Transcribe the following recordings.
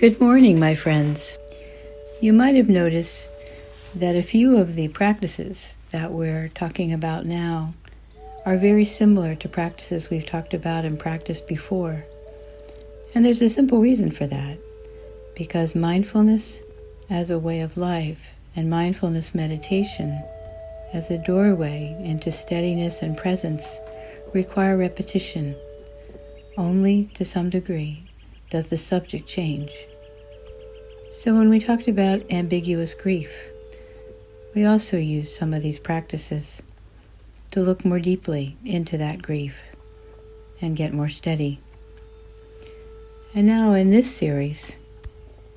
Good morning, my friends. You might have noticed that a few of the practices that we're talking about now are very similar to practices we've talked about and practiced before. And there's a simple reason for that, because mindfulness as a way of life and mindfulness meditation as a doorway into steadiness and presence require repetition. Only to some degree does the subject change. So when we talked about ambiguous grief, we also used some of these practices to look more deeply into that grief and get more steady. And now in this series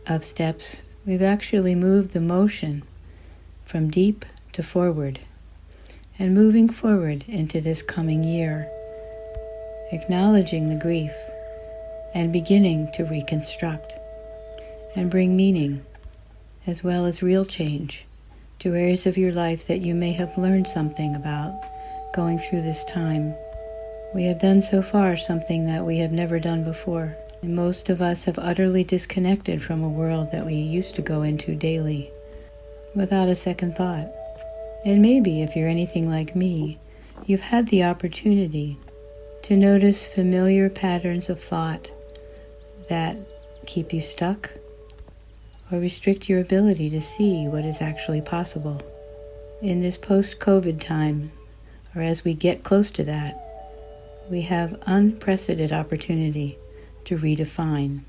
of steps, we've actually moved the motion from deep to forward, and moving forward into this coming year, acknowledging the grief and beginning to reconstruct and bring meaning as well as real change to areas of your life that you may have learned something about going through this time. We have done so far something that we have never done before. And most of us have utterly disconnected from a world that we used to go into daily without a second thought. And maybe if you're anything like me, you've had the opportunity to notice familiar patterns of thought that keep you stuck or restrict your ability to see what is actually possible. In this post-COVID time, or as we get close to that, we have unprecedented opportunity to redefine.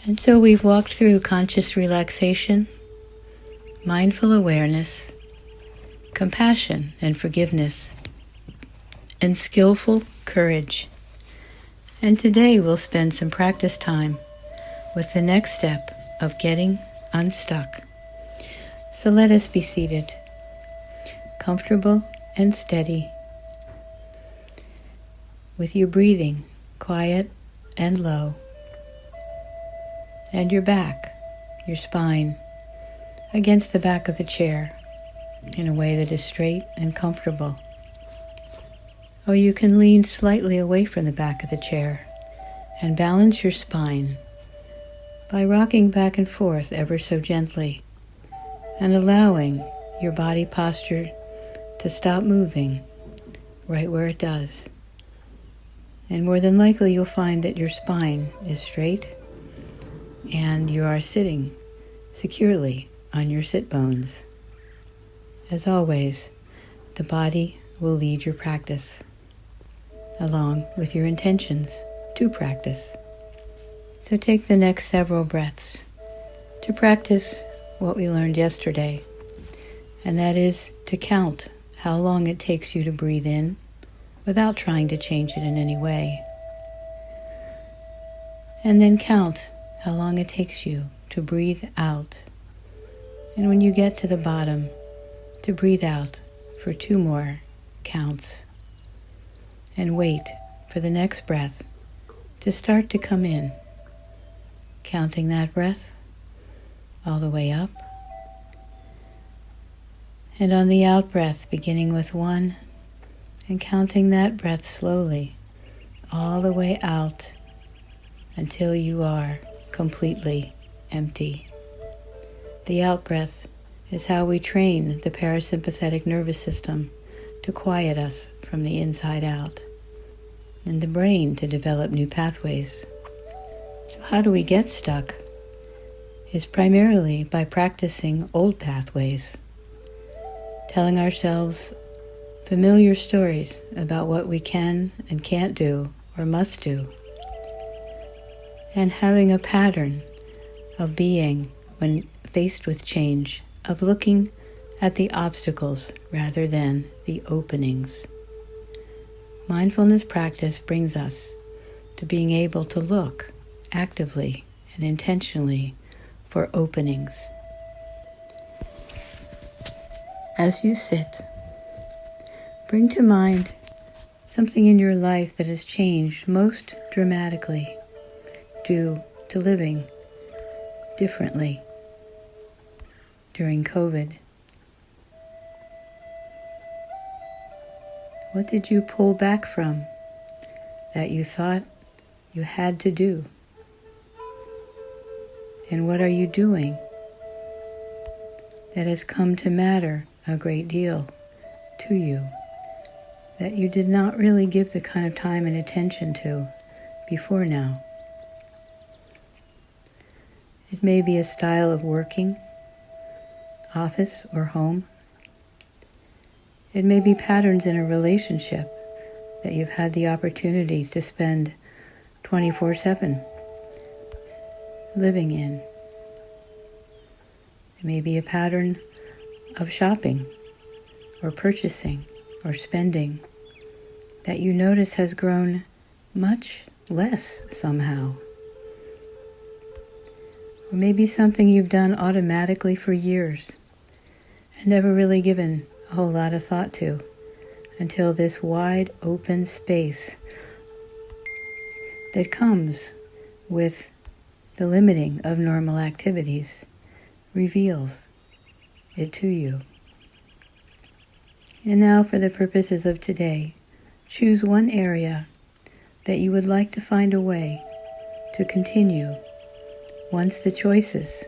And so we've walked through conscious relaxation, mindful awareness, compassion and forgiveness, and skillful courage. And today we'll spend some practice time with the next step of getting unstuck. So let us be seated, comfortable and steady, with your breathing quiet and low, and your back, your spine, against the back of the chair in a way that is straight and comfortable. Or you can lean slightly away from the back of the chair and balance your spine by rocking back and forth ever so gently and allowing your body posture to stop moving right where it does. And more than likely you'll find that your spine is straight and you are sitting securely on your sit bones. As always, the body will lead your practice along with your intentions to practice. So take the next several breaths to practice what we learned yesterday, and that is to count how long it takes you to breathe in without trying to change it in any way. And then count how long it takes you to breathe out. And when you get to the bottom, to breathe out for 2 more counts. And wait for the next breath to start to come in, counting that breath all the way up. And on the out breath, beginning with 1, and counting that breath slowly all the way out until you are completely empty. The out breath is how we train the parasympathetic nervous system to quiet us from the inside out, and the brain to develop new pathways. So how do we get stuck? It's primarily by practicing old pathways, telling ourselves familiar stories about what we can and can't do or must do, and having a pattern of being, when faced with change, of looking at the obstacles rather than the openings. Mindfulness practice brings us to being able to look actively and intentionally for openings. As you sit, bring to mind something in your life that has changed most dramatically due to living differently during COVID. What did you pull back from that you thought you had to do? And what are you doing that has come to matter a great deal to you, that you did not really give the kind of time and attention to before now? It may be a style of working, office or home. It may be patterns in a relationship that you've had the opportunity to spend 24/7 living in. It may be a pattern of shopping or purchasing or spending that you notice has grown much less somehow. Or maybe something you've done automatically for years and never really given a whole lot of thought to until this wide open space that comes with the limiting of normal activities reveals it to you. And now, for the purposes of today, choose one area that you would like to find a way to continue once the choices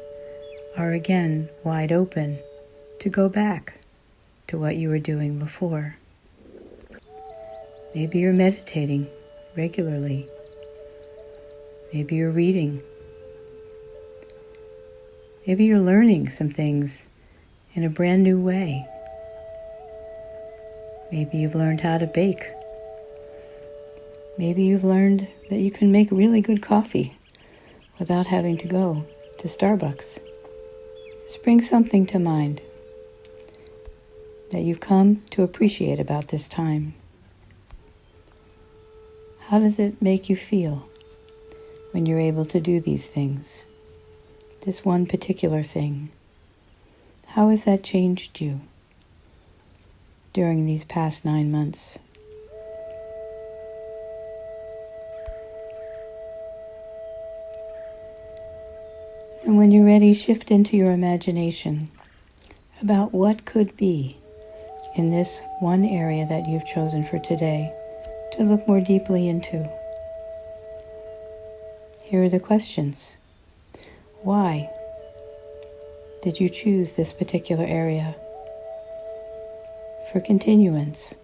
are again wide open to go back to what you were doing before. Maybe you're meditating regularly. Maybe you're reading. Maybe you're learning some things in a brand new way. Maybe you've learned how to bake. Maybe you've learned that you can make really good coffee without having to go to Starbucks. Just bring something to mind that you've come to appreciate about this time. How does it make you feel when you're able to do these things? This one particular thing. How has that changed you during these past 9 months? And when you're ready, shift into your imagination about what could be in this one area that you've chosen for today to look more deeply into. Here are the questions. Why did you choose this particular area for continuance?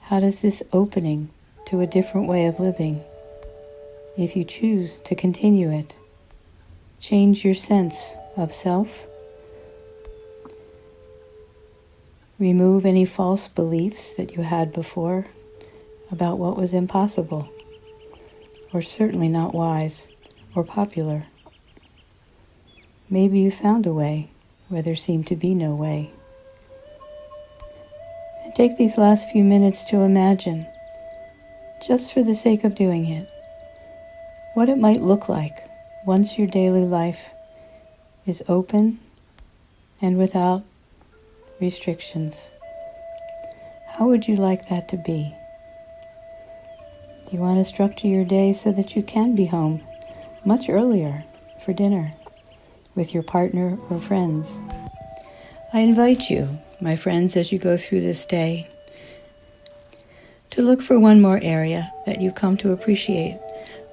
How does this opening to a different way of living, if you choose to continue it, change your sense of self? Remove any false beliefs that you had before about what was impossible, or certainly not wise or popular. Maybe you found a way where there seemed to be no way. And take these last few minutes to imagine, just for the sake of doing it, what it might look like once your daily life is open and without restrictions. How would you like that to be? Do you want to structure your day so that you can be home much earlier for dinner with your partner or friends? I invite you, my friends, as you go through this day, to look for one more area that you've come to appreciate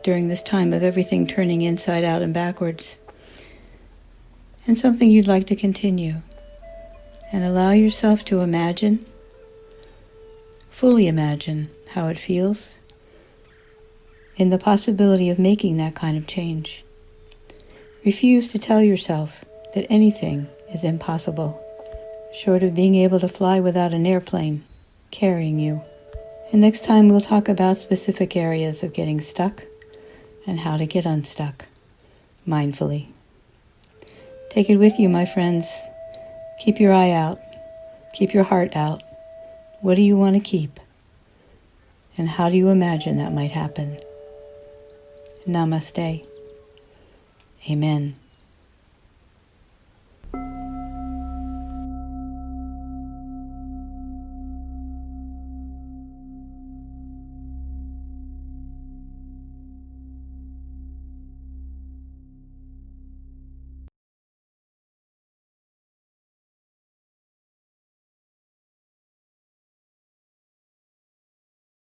during this time of everything turning inside out and backwards, and something you'd like to continue. And allow yourself to imagine, fully imagine how it feels in the possibility of making that kind of change. Refuse to tell yourself that anything is impossible, short of being able to fly without an airplane carrying you. And next time we'll talk about specific areas of getting stuck and how to get unstuck mindfully. Take it with you, my friends. Keep your eye out. Keep your heart out. What do you want to keep? And how do you imagine that might happen? Namaste. Amen.